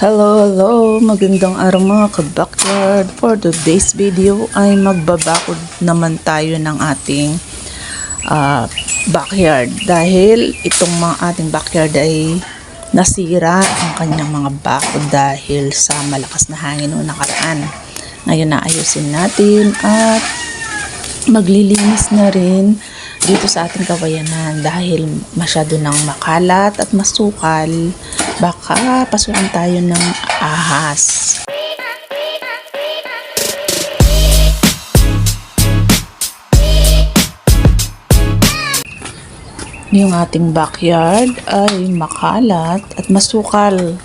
Hello, magandang araw mga ka-backyard. For today's video ay magbabakod naman tayo ng ating backyard dahil itong mga ating backyard ay nasira ang kanyang mga bakod dahil sa malakas na hangin noong nakaraan. Ngayon naayusin natin at maglilinis na rin dito sa ating kawayanan dahil masyado nang makalat at masukal, baka pasukan tayo ng ahas. Yung ating backyard ay makalat at masukal.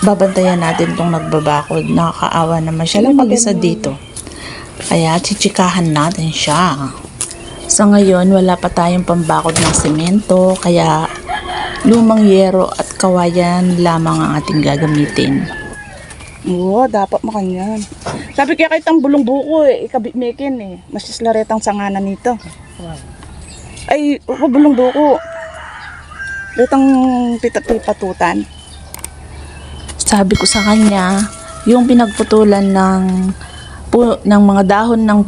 Babantayan natin itong nagbabakod. Nakakaawa naman siya lang mag-isa dito. Kaya chichikahan natin siya. Sa ngayon, wala pa tayong pambakod ng semento, kaya lumang yero at kawayan lamang ang ating gagamitin. Oo, dapat makanyan. Sabi kaya kahit ang bulong buko ikabit mekin Masislaretang sanganan nito. Ay, bulong buko. Retang patutan. Sabi ko sa kanya, yung pinagputulan ng mga dahon ng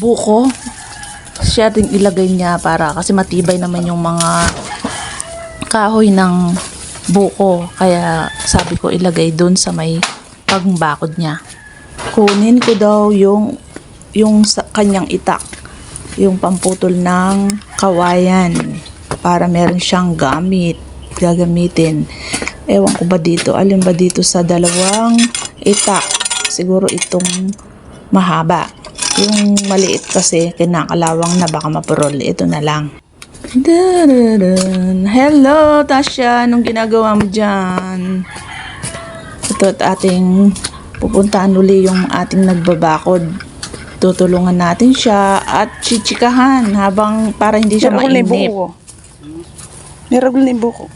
buko, siya rin ilagay niya para kasi matibay naman yung mga kahoy ng buko. Kaya sabi ko ilagay dun sa may pagbakod niya. Kunin ko daw yung sa kanyang itak, yung pamputol ng kawayan para meron siyang gagamitin. Ewan ko ba dito, alin ba dito sa dalawang itak? Siguro itong mahaba. Yung maliit kasi kinakalawang na baka mapurol. Ito na lang. Hello, Tasha. Anong ginagawa mo dyan? Ito at ating pupuntaan uli yung ating nagbabakod. Tutulungan natin siya at chichikahan habang para hindi siya mainip. Meragul na yung buko.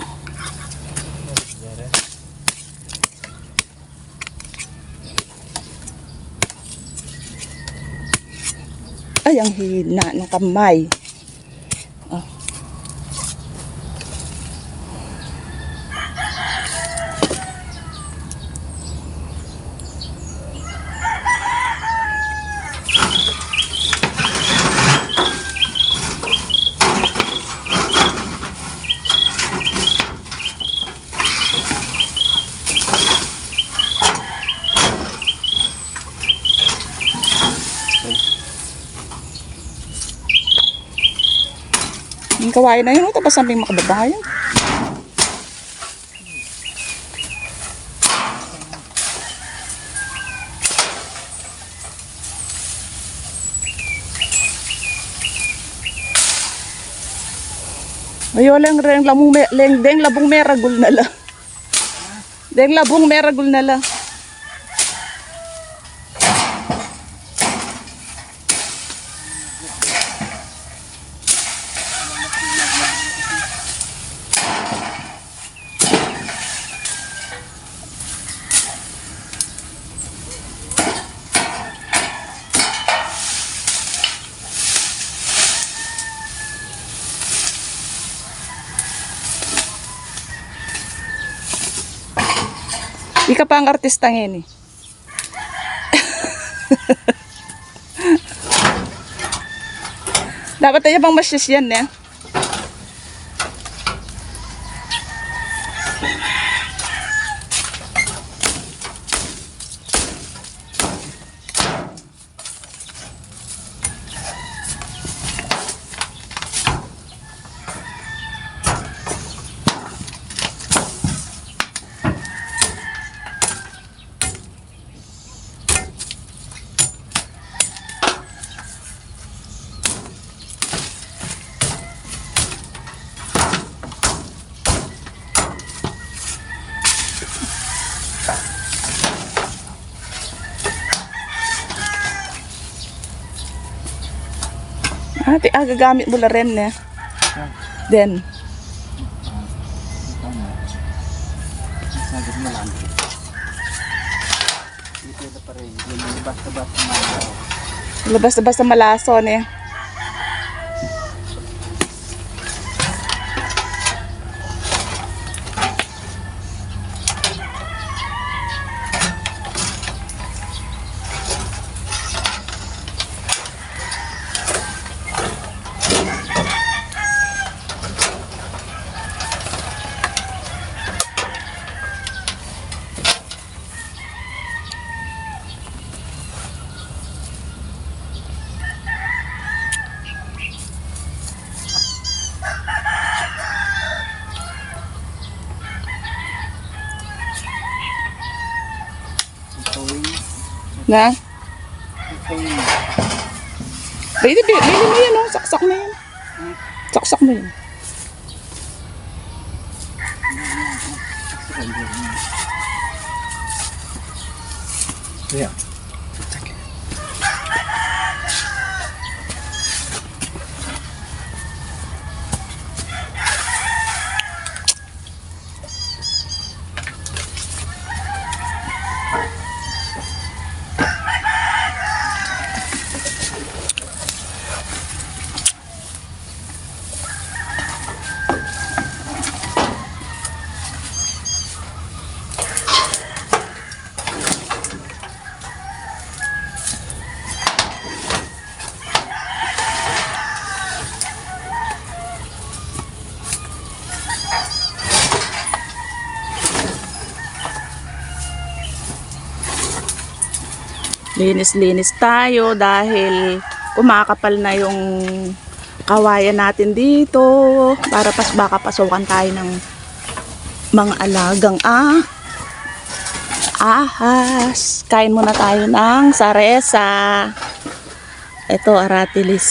Ay, ang hina ng kamay. Yung kawain na yun, tapos samping makababayan. Ayo lang rin deng labong meragul na la. Deng labong meragul na la. Di ka pa ang artista ngayon Dapat tayo pang masyas yan gagamit mo la rin Then labas-labas na malason Na? Bili mo yan, oh. Saksak na yan. Saksak mo yan. Yeah. Linis-linis tayo dahil kumakapal na yung kawayan natin dito para baka pasukan tayo ng mga alagang ahas. Kain muna tayo ng saresa. Ito, aratilis.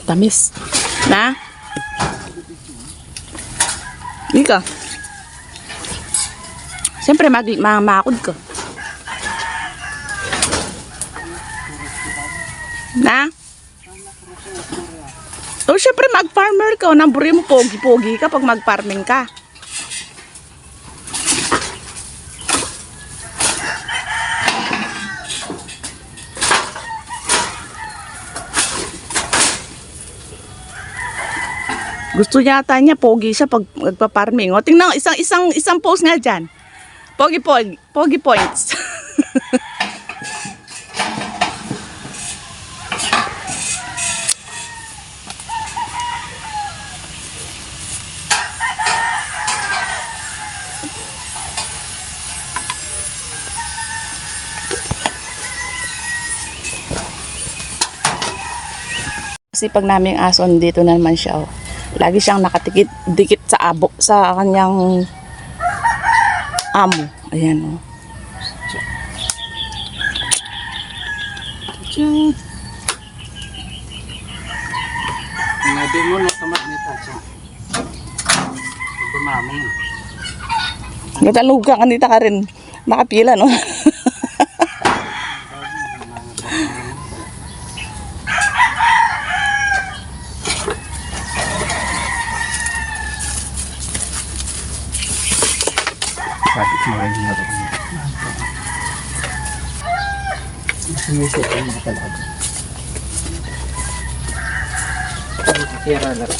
Tamis. Na? Ika. Siyempre makod ko. Na? O siyempre mag-farmer ka. Namburi mo pogi-pogi ka pag mag-farming ka. Gusto yata niya pogi siya pag nagpa-farming. O tingnan isang post nga diyan. Pogi points. Kasi pag naming aso dito na naman siya, oh. Lagi siyang dikit sa kanyang amo. Ayan, oh. Nabi mo na tamat ni Tasha. Dumamon. Nataluga ka nita ka rin. Nakapila, no? Bakit mo rin na rin? Sinisip ko na talaga. Kira lang.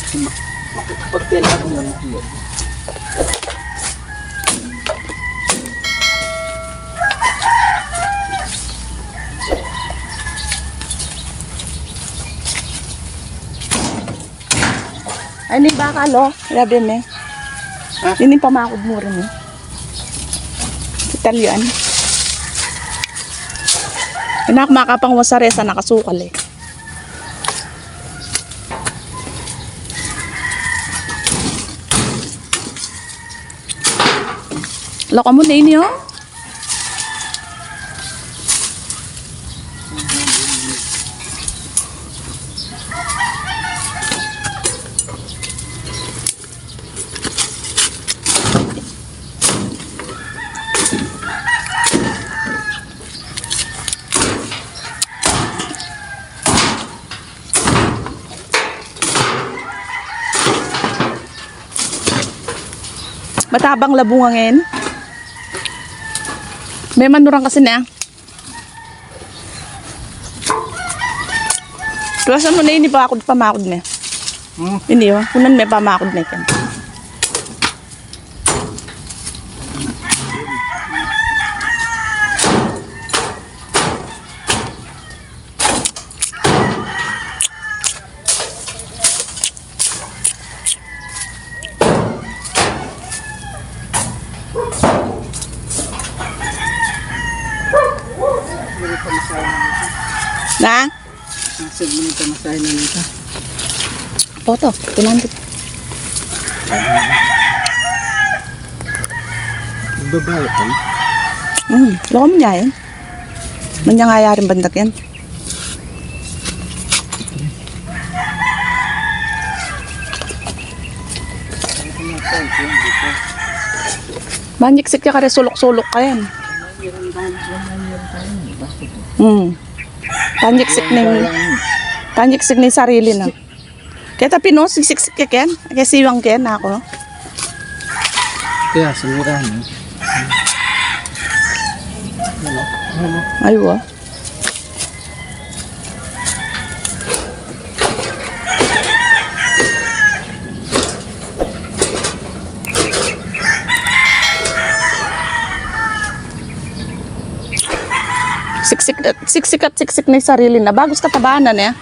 Pagtila ko lang ito. Ay, ni bakal, oh. Grabe, me. Yun yung pamakod mo rin, eh. Italian. Anak, makapang wasaresa, nakasukal, eh. Loko mo na inyo. Matabang labungangin. May manurang kasi na. Tuwasan mo na yun, pamakod na. Hindi, oh. Kunan may pamakod na yan. Na? Nasib mo nito masahin na nito. Poto, 200. Babae pa. Loko mo niya yan. Manyangayarin bandak yan. Manyiksik ka kare sulok-sulok ka yan. Panyiksik ni sarili na. Kaya tapi no, siksik ka ken. Kaya siwang ken ako. Kaya sumira niyo. Aywa. Siksik ni sarili na. Bagos katabanan eh.